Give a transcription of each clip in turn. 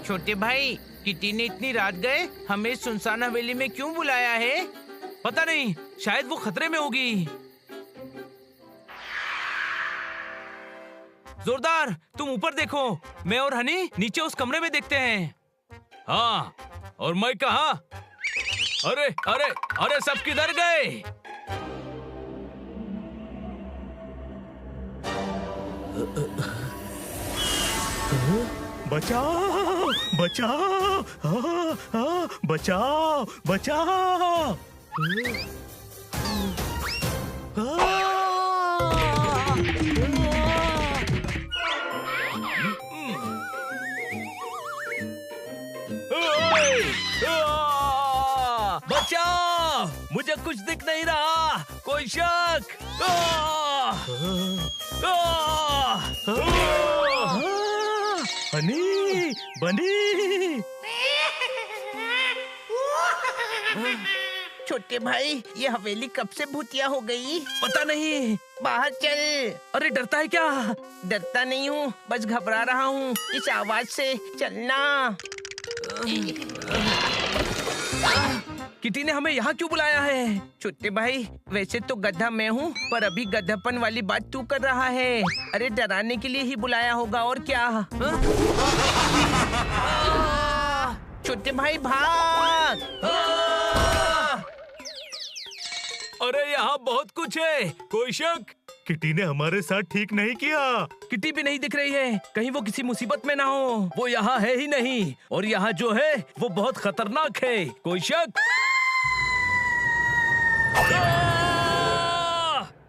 छोटे भाई, किटी ने इतनी रात गए हमें इस सुनसान हवेली में क्यों बुलाया है? पता नहीं, शायद वो खतरे में होगी। जोरदार, तुम ऊपर देखो, मैं और हनी नीचे उस कमरे में देखते हैं। हाँ, और मैं कहाँ? अरे अरे अरे, सब किधर गए? बचाओ बचाओ, बचाओ बचाओ। बचाओ, मुझे कुछ दिख नहीं रहा, कोई शक। हनी बनी। छोटे भाई, ये हवेली कब से भूतिया हो गई? पता नहीं। बाहर चल। अरे डरता है क्या? डरता नहीं हूँ, बस घबरा रहा हूँ इस आवाज से। चलना। किटी ने हमें यहाँ क्यों बुलाया है? छोटे भाई, वैसे तो गधा मैं हूँ, पर अभी गधापन वाली बात तू कर रहा है। अरे डराने के लिए ही बुलाया होगा, और क्या? छोटे भाई भाग। अरे यहाँ बहुत कुछ है, कोई शक? किटी ने हमारे साथ ठीक नहीं किया। किटी भी नहीं दिख रही है, कहीं वो किसी मुसीबत में ना हो। वो यहाँ है ही नहीं, और यहाँ जो है वो बहुत खतरनाक है, कोई शक?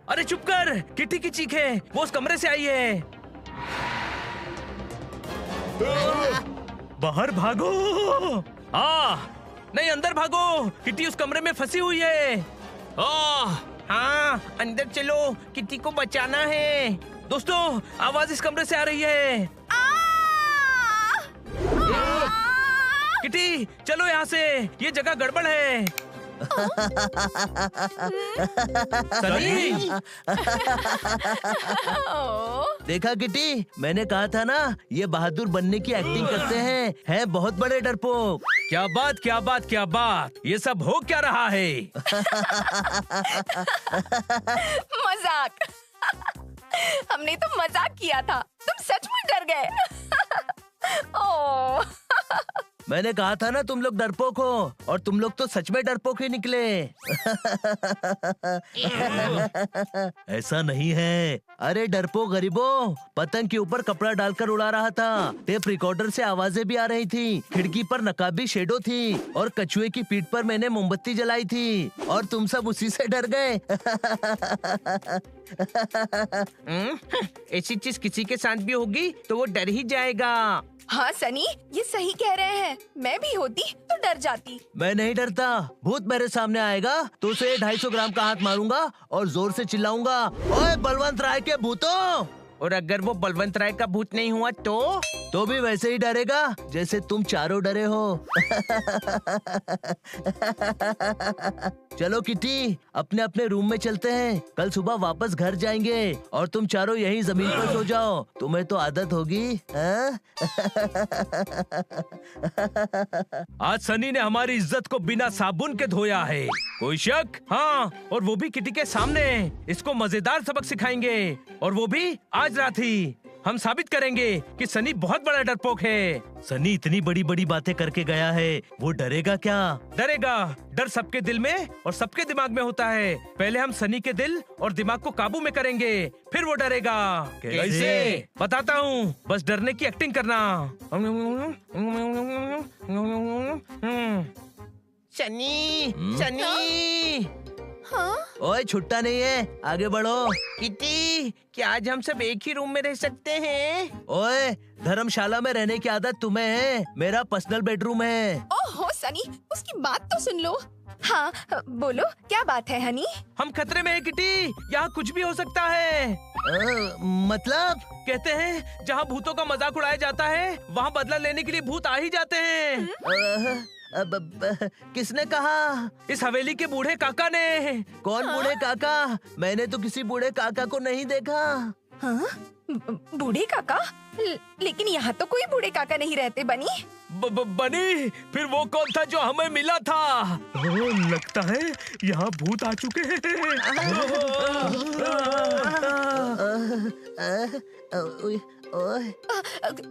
अरे चुप कर, किटी की चीख है, वो उस कमरे से आई है। बाहर भागो। नहीं, अंदर भागो, किटी उस कमरे में फंसी हुई है। हाँ, अंदर चलो, किटी को बचाना है। दोस्तों, आवाज इस कमरे से आ रही है। किटी, चलो यहाँ से, ये जगह गड़बड़ है। सनी! देखा किटी, मैंने कहा था ना, ये बहादुर बनने की एक्टिंग करते हैं बहुत बड़े डरपोक। क्या बात क्या बात क्या बात, ये सब हो क्या रहा है? मजाक। हमने तो मजाक किया था, तुम सच में डर गए। ओह। मैंने कहा था ना तुम लोग डरपोक हो, और तुम लोग तो सच में डरपोक ही निकले। ऐसा नहीं है। अरे डरपोक गरीबों, पतंग के ऊपर कपड़ा डालकर उड़ा रहा था, टेप रिकॉर्डर से आवाजें भी आ रही थी, खिड़की पर नकाबी शेडो थी, और कछुए की पीठ पर मैंने मोमबत्ती जलाई थी, और तुम सब उसी से डर गए। ऐसी चीज किसी के साथ भी होगी तो वो डर ही जाएगा। हाँ सनी, ये सही कह रहे हैं, मैं भी होती तो डर जाती। मैं नहीं डरता, भूत मेरे सामने आएगा तो उसे 250 ग्राम का हाथ मारूंगा और जोर से चिल्लाऊंगा, ओए बलवंत राय के भूतों। और अगर वो बलवंत राय का भूत नहीं हुआ तो भी वैसे ही डरेगा जैसे तुम चारों डरे हो। चलो किटी, अपने अपने रूम में चलते हैं, कल सुबह वापस घर जाएंगे, और तुम चारों यहीं जमीन पर सो जाओ, तुम्हें तो आदत होगी। आज सनी ने हमारी इज्जत को बिना साबुन के धोया है, कोई शक? हाँ, और वो भी किटी के सामने। इसको मजेदार सबक सिखाएंगे, और वो भी आज रात ही। हम साबित करेंगे कि सनी बहुत बड़ा डरपोक है। सनी इतनी बड़ी बड़ी बातें करके गया है, वो डरेगा क्या? डरेगा। डर सबके दिल में और सबके दिमाग में होता है। पहले हम सनी के दिल और दिमाग को काबू में करेंगे, फिर वो डरेगा। कैसे? बताता हूँ, बस डरने की एक्टिंग करना। सनी, सनी। हाँ? ओए छुट्टा नहीं है, आगे बढ़ो। किटी, क्या आज हम सब एक ही रूम में रह सकते हैं? ओए, धर्मशाला में रहने की आदत तुम्हें है, मेरा पर्सनल बेडरूम है। ओहो सनी, उसकी बात तो सुन लो। हाँ, बोलो क्या बात है हनी? हम खतरे में है किटी, यहाँ कुछ भी हो सकता है। मतलब? कहते हैं जहाँ भूतों का मजाक उड़ाया जाता है, वहाँ बदला लेने के लिए भूत आ ही जाते हैं। किसने कहा? इस हवेली के बूढ़े काका ने। कौन बूढ़े काका? मैंने तो किसी बूढ़े काका को नहीं देखा। हाँ? बूढ़े काका? लेकिन यहाँ तो कोई बूढ़े काका नहीं रहते बनी। बनी, फिर वो कौन था जो हमें मिला था? ओह, लगता है यहाँ भूत आ चुके हैं।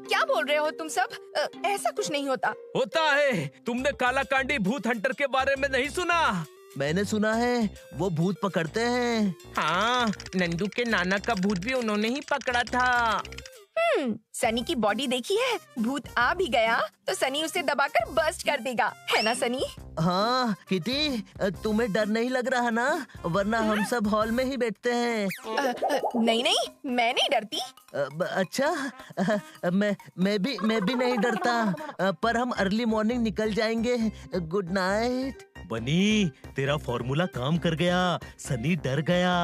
क्या बोल रहे हो तुम सब? ऐसा कुछ नहीं होता। होता है। तुमने कालाकांडी भूत हंटर के बारे में नहीं सुना? मैंने सुना है वो भूत पकड़ते हैं। हाँ, नंदू के नाना का भूत भी उन्होंने ही पकड़ा था। सनी की बॉडी देखी है? भूत आ भी गया तो सनी उसे दबाकर बर्स्ट कर देगा, है ना सनी? हाँ किटी, तुम्हें डर नहीं लग रहा ना? वरना हम सब हॉल में ही बैठते हैं। नहीं नहीं, मैं नहीं डरती। अच्छा, मैं भी नहीं डरता, पर हम अर्ली मॉर्निंग निकल जाएंगे। Good night. बनी, तेरा फॉर्मूला काम कर गया। सनी डर गया।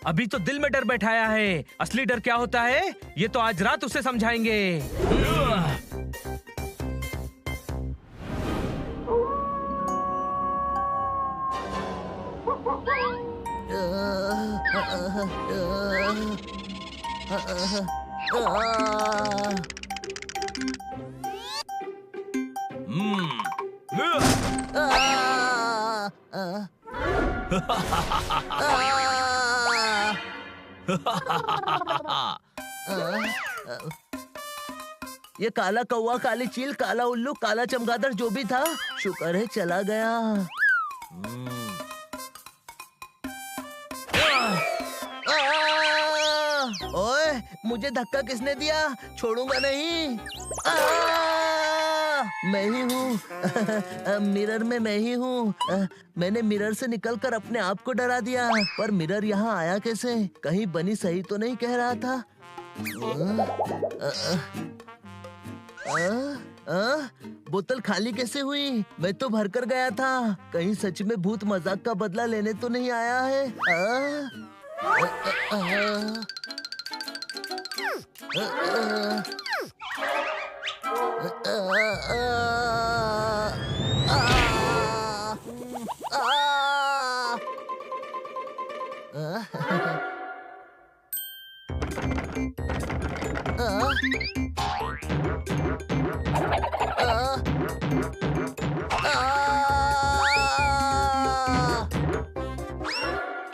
अभी तो दिल में डर बैठाया है, असली डर क्या होता है ये तो आज रात उसे समझाएंगे। ये काला कौवा, काली चील, काला उल्लू, काला चमगादड़ जो भी था, शुक्र है चला गया। ओए, मुझे धक्का किसने दिया? छोड़ूंगा नहीं। मैं ही हूँ। मिरर में मैं ही हूँ। मैंने मिरर से निकलकर अपने आप को डरा दिया, पर मिरर यहाँ आया कैसे? कहीं बनी सही तो नहीं कह रहा था? बोतल खाली कैसे हुई? मैं तो भर कर गया था। कहीं सच में भूत मजाक का बदला लेने तो नहीं आया है?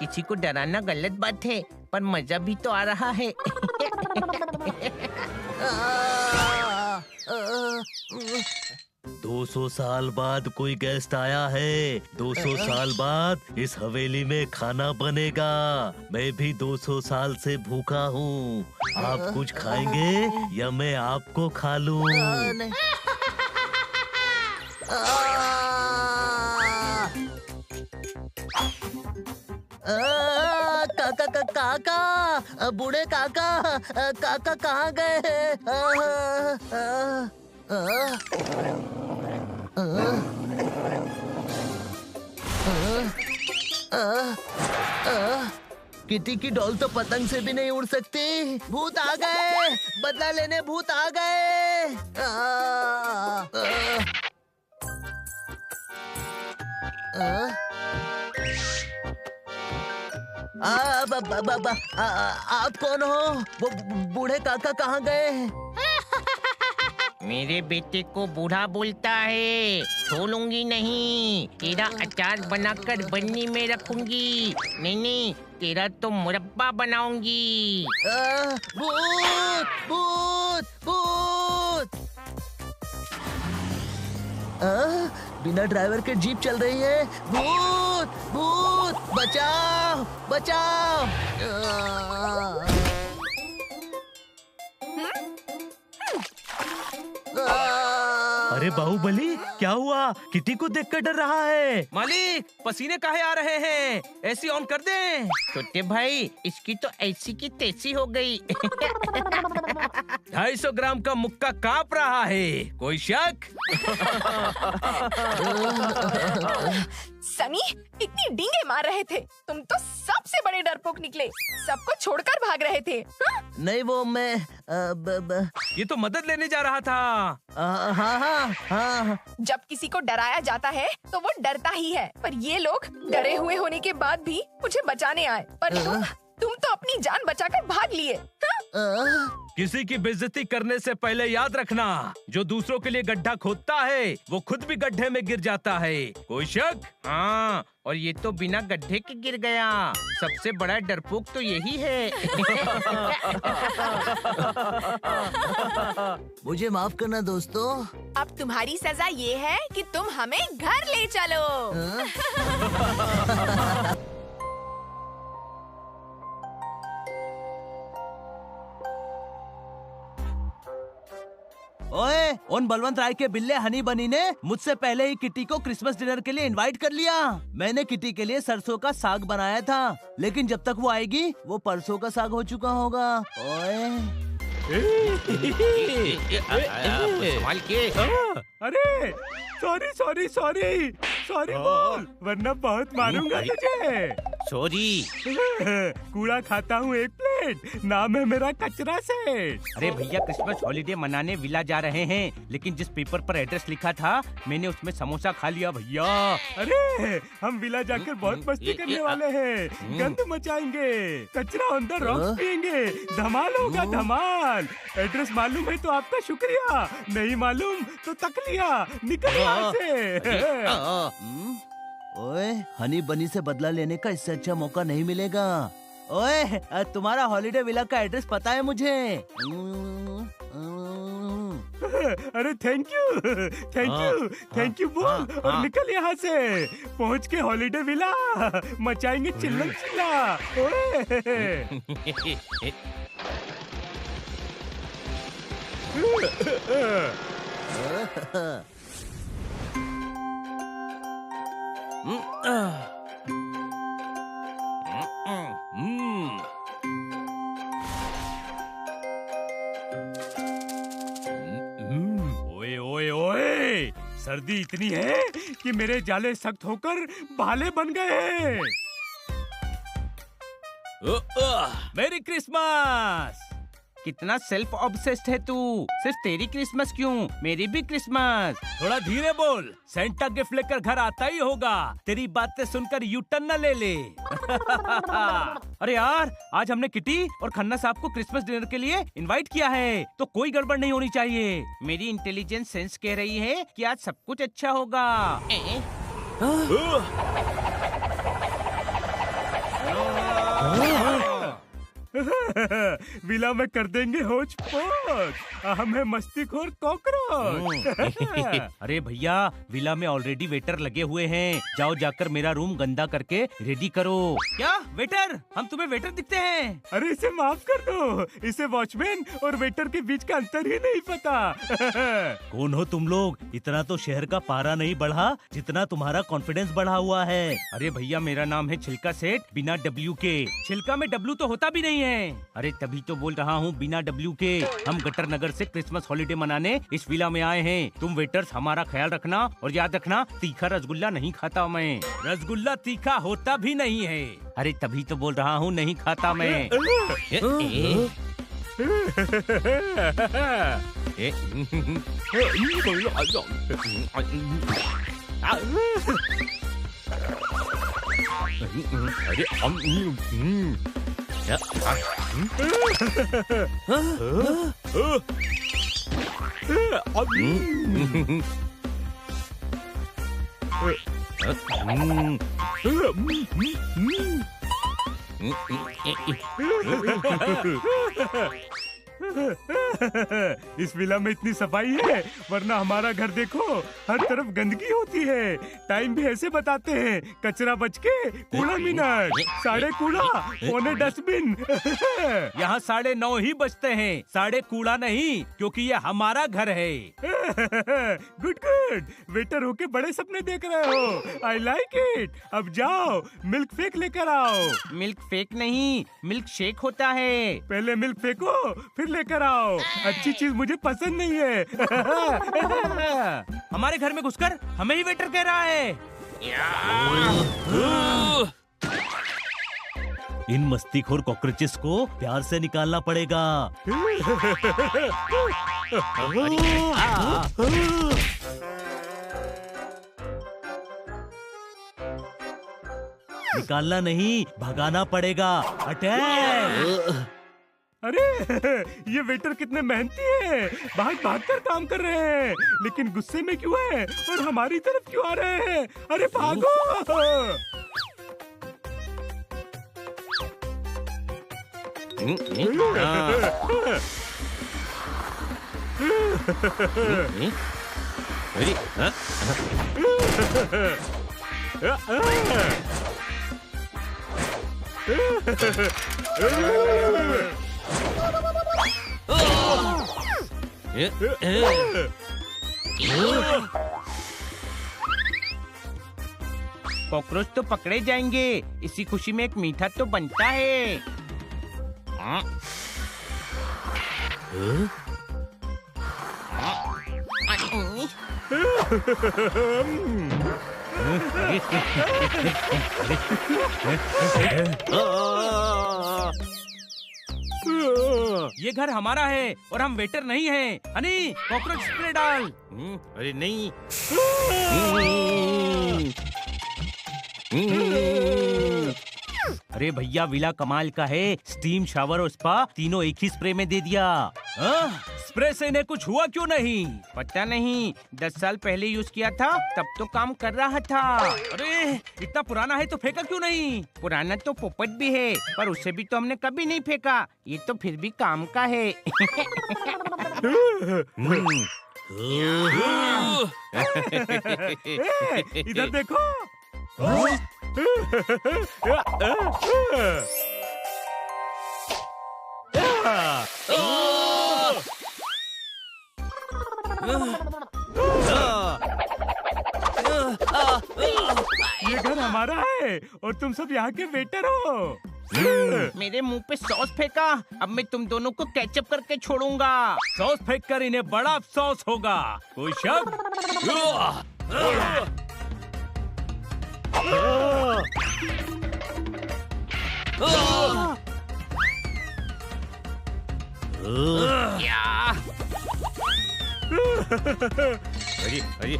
किसी को डराना गलत बात है, पर मजा भी तो आ रहा है। 200 साल बाद कोई गेस्ट आया है। 200 साल बाद इस हवेली में खाना बनेगा। मैं भी 200 साल से भूखा हूँ। आप कुछ खाएंगे या मैं आपको खा लूं? काका काका, बूढ़े काका, काका कहाँ गए? किटी की डॉल तो पतंग से भी नहीं उड़ सकती। भूत आ गए, बदला लेने भूत आ गए। आप कौन हो? वो बूढ़े काका कहाँ गए? मेरे बेटे को बूढ़ा बोलता है, छोड़ूंगी नहीं। तेरा अचार बनाकर बन्नी में रखूंगी। नहीं, तेरा तो मुरब्बा बनाऊंगी। भूत भूत भूत! बिना ड्राइवर के जीप चल रही है। भूत भूत, बचाओ बचाओ! अरे बाहुबली, क्या हुआ? किटी को देखकर डर रहा है। मालिक, पसीने काहे आ रहे हैं? एसी ऑन कर दें। छोटे भाई, इसकी तो ऐसी की तैसी हो गई। 250 ग्राम का मुक्का कांप रहा है। कोई शक? सनी, इतनी डींगे मार रहे थे। तुम तो सबसे बड़े डरपोक निकले। सबको छोड़कर भाग रहे थे। नहीं, वो मैं ये तो मदद लेने जा रहा था। हाँ। जब किसी को डराया जाता है तो वो डरता ही है, पर ये लोग डरे हुए होने के बाद भी मुझे बचाने आए। पर तुम तो अपनी जान बचाकर भाग भाग लिए। किसी की बेइज्जती करने से पहले याद रखना, जो दूसरों के लिए गड्ढा खोदता है वो खुद भी गड्ढे में गिर जाता है। कोई शक? हाँ, और ये तो बिना गड्ढे के गिर गया। सबसे बड़ा डरपोक तो यही है। मुझे माफ करना दोस्तों। अब तुम्हारी सजा ये है कि तुम हमें घर ले चलो। ओए, उन बलवंत राय के बिल्ले हनी बनी ने मुझसे पहले ही किटी को क्रिसमस डिनर के लिए इनवाइट कर लिया। मैंने किटी के लिए सरसों का साग बनाया था, लेकिन जब तक वो आएगी वो परसों का साग हो चुका होगा। ओए संभाल के। अरे सॉरी सॉरी सॉरी सॉरी बोल, वरना बहुत मारूंगा तुझे। सॉरी। कूड़ा खाता हूँ 1 प्लेट, नाम है मेरा कचरा सेठ। अरे भैया, क्रिसमस हॉलिडे मनाने विला जा रहे हैं, लेकिन जिस पेपर पर एड्रेस लिखा था मैंने उसमें समोसा खा लिया भैया। अरे हम विला जाकर बहुत मस्ती करने वाले हैं, गंद मचाएंगे, कचरा अंदर रॉक्स पिएंगे, धमाल होगा धमाल। एड्रेस मालूम है तो आपका शुक्रिया, नहीं मालूम तो तकलिया, निकल यहाँ से। ओए, हनी बनी से बदला लेने का इससे अच्छा मौका नहीं मिलेगा। ओए, तुम्हारा हॉलिडे विला का एड्रेस पता है मुझे। अरे थैंक यू थैंक यू बोल और निकल यहाँ से। पहुँच के हॉलिडे विला मचाएंगे चिल्लम चिल्ला। ओए ओए ओए, सर्दी इतनी है कि मेरे जाले सख्त होकर भाले बन गए। मेरी क्रिसमस। कितना सेल्फ ऑब्सेस्ड है तू। सिर्फ तेरी क्रिसमस क्यों, मेरी भी क्रिसमस। थोड़ा धीरे बोल, सेंटा गिफ्ट लेकर घर आता ही होगा। तेरी बातें सुनकर यू टर्न न ले ले। अरे यार, आज हमने किटी और खन्ना साहब को क्रिसमस डिनर के लिए इनवाइट किया है, तो कोई गड़बड़ नहीं होनी चाहिए। मेरी इंटेलिजेंस सेंस कह रही है कि आज सब कुछ अच्छा होगा। विला में कर देंगे होच पोच, हम है मस्तीखोर कॉकरोच। अरे भैया, विला में ऑलरेडी वेटर लगे हुए हैं, जाओ जाकर मेरा रूम गंदा करके रेडी करो। क्या वेटर? हम तुम्हें वेटर दिखते हैं? अरे इसे माफ कर दो, इसे वॉचमैन और वेटर के बीच का अंतर ही नहीं पता। कौन हो तुम लोग? इतना तो शहर का पारा नहीं बढ़ा जितना तुम्हारा कॉन्फिडेंस बढ़ा हुआ है। अरे भैया, मेरा नाम है छिलका सेठ बिना डब्ल्यू के। छिलका में डब्ल्यू तो होता भी नहीं है। अरे तभी तो बोल रहा हूँ बिना डब्ल्यू के। हम गटर नगर से क्रिसमस हॉलिडे मनाने इस विला में आए हैं। तुम वेटर्स हमारा ख्याल रखना और याद रखना, तीखा रसगुल्ला नहीं खाता मैं। रसगुल्ला तीखा होता भी नहीं है। अरे तभी तो बोल रहा हूँ नहीं खाता मैं। इस विला में इतनी सफाई है, वरना हमारा घर देखो हर तरफ गंदगी होती है। टाइम भी ऐसे बताते हैं, कचरा बच के कूड़ा मिनट, 9:30 कूड़ा, 9:15 डस्टबिन। यहाँ 9:30 ही बजते हैं, 9:30 कूड़ा नहीं, क्योंकि ये हमारा घर है। गुड गुड, वेटर होके बड़े सपने देख रहे हो। I like it. अब जाओ मिल्क फेक लेकर आओ। मिल्क फेक नहीं, मिल्क शेक होता है। पहले मिल्क फेंको फिर लेकर आओ। अच्छी चीज मुझे पसंद नहीं है। हमारे घर में घुसकर हमें ही वेटर कह रहा है। इन मस्तीखोर कॉकरोचेस को प्यार से निकालना पड़ेगा। निकालना नहीं, भगाना पड़ेगा। अटैक! अरे ये वेटर कितने मेहनती हैं, भाग भाग कर काम कर रहे हैं, लेकिन गुस्से में क्यों है और हमारी तरफ क्यों आ रहे हैं? अरे भागो! कॉकरोच तो पकड़े जाएंगे, इसी खुशी में एक मीठा तो बनता है। ये घर हमारा है और हम वेटर नहीं हैं। हनी, कॉकरोच स्प्रे डाल। अरे नहीं। अरे भैया, विला कमाल का है, स्टीम, शावर और स्पा तीनों एक ही स्प्रे में दे दिया। स्प्रे से इन्हें कुछ हुआ क्यों नहीं? पता नहीं, 10 साल पहले यूज किया था, तब तो काम कर रहा था। अरे इतना पुराना है तो फेंका क्यों नहीं? पुराना तो पोपट भी है, पर उसे भी तो हमने कभी नहीं फेंका। ये तो फिर भी काम का है। इधर देखो। ये घर हमारा है और तुम सब यहाँ के वेटर हो। मेरे मुंह पे सॉस फेंका, अब मैं तुम दोनों को कैचअप करके छोड़ूंगा। सॉस फेंक कर इन्हें बड़ा अफसोस होगा। कोई शक? अरे अरे ये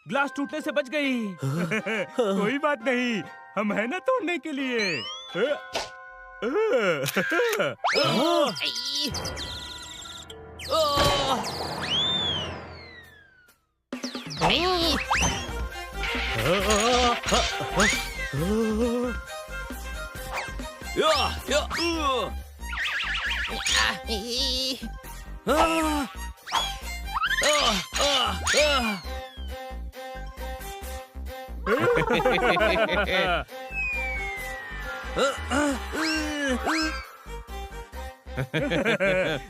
ग्लास टूटने से बच गई। कोई बात नहीं, हम है ना तोड़ने के लिए।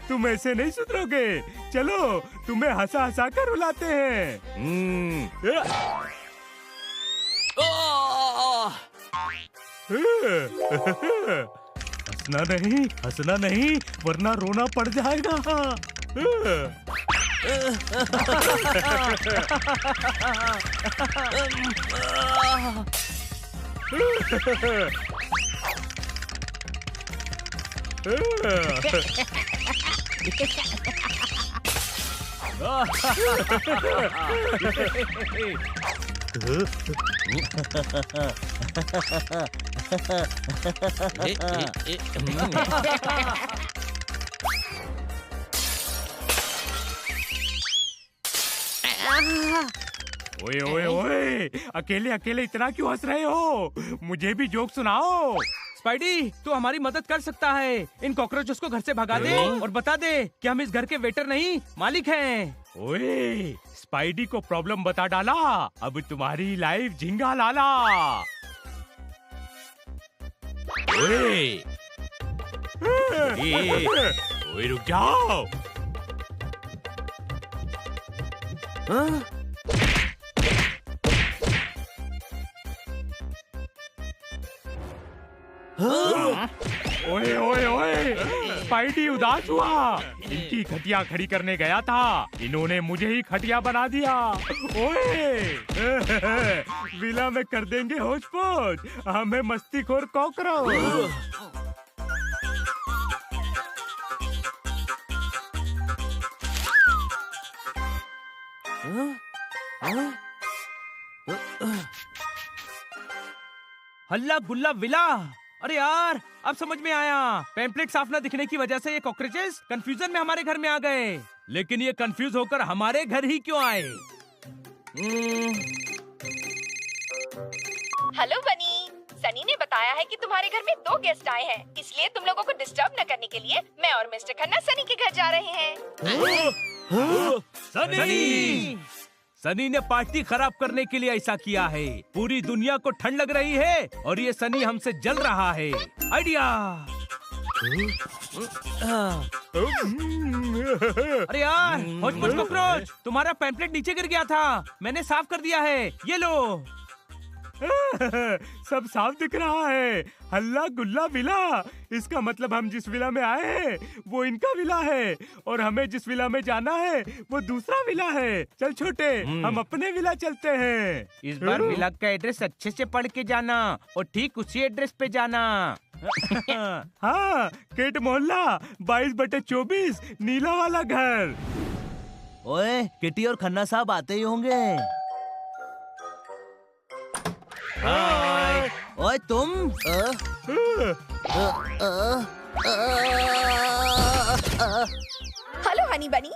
तुम ऐसे नहीं सुधरोगे। चलो, तुम्हें हंसा हंसा कर रुलाते हैं। हंसना नहीं, वरना रोना पड़ जाएगा। ओए ओए ओए, अकेले अकेले इतना क्यों हंस रहे हो? मुझे भी जोक सुनाओ। स्पाइडी, तू हमारी मदद कर सकता है। इन कॉकरोचेस को घर से भगा दे और बता दे कि हम इस घर के वेटर नहीं, मालिक हैं। ओए, स्पाइडी को प्रॉब्लम बता डाला, अब तुम्हारी लाइफ झिंगा लाला। ओए, ओए रुक जाओ। ओए ओए ओए ओए, स्पाइडी उदास हुआ। इनकी खटिया खड़ी करने गया था, इन्होंने मुझे ही खटिया बना दिया। ओए विला में कर देंगे होश पोश, हमें मस्तीखोर कॉकरोच। हल्ला गुल्ला विला। अरे यार, अब समझ में आया। पैम्पलेट साफ न दिखने की वजह से ये कॉकरोचेस कंफ्यूजन में हमारे घर में आ गए। लेकिन ये कंफ्यूज होकर हमारे घर ही क्यों आए? हेलो बनी, सनी ने बताया है कि तुम्हारे घर में 2 गेस्ट आए हैं, इसलिए तुम लोगों को डिस्टर्ब न करने के लिए मैं और मिस्टर खन्ना सनी के घर जा रहे हैं। सनी! सनी ने पार्टी खराब करने के लिए ऐसा किया है। पूरी दुनिया को ठंड लग रही है और ये सनी हमसे जल रहा है। आइडिया! अरे यार, होश पोश कॉकरोच, तुम्हारा पैम्पलेट नीचे गिर गया था, मैंने साफ कर दिया है, ये लो। सब साफ दिख रहा है। हल्ला गुल्ला विला, इसका मतलब हम जिस विला में आए हैं वो इनका विला है, और हमें जिस विला में जाना है वो दूसरा विला है। चल छोटे, हम अपने विला चलते हैं। इस बार विला का एड्रेस अच्छे से पढ़ के जाना और ठीक उसी एड्रेस पे जाना। हाँ, केट मोहल्ला 22/24, नीला वाला घर। ओए, किटी और खन्ना साहब आते ही होंगे। ओए तुम, हेलो हनी बनी,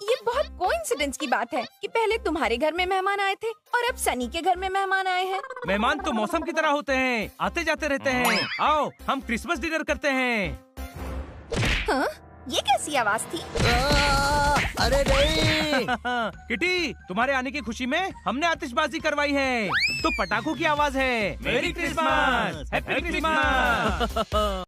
ये बहुत कोइंसिडेंस की बात है कि पहले तुम्हारे घर में मेहमान आए थे और अब सनी के घर में मेहमान आए हैं। मेहमान तो मौसम की तरह होते हैं, आते जाते रहते हैं। आओ, हम क्रिसमस डिनर करते हैं। हाँ? ये कैसी आवाज थी? अरे नहीं। किटी, तुम्हारे आने की खुशी में हमने आतिशबाजी करवाई है, तो पटाखों की आवाज है। मेरी क्रिसमस, हैप्पी क्रिसमस।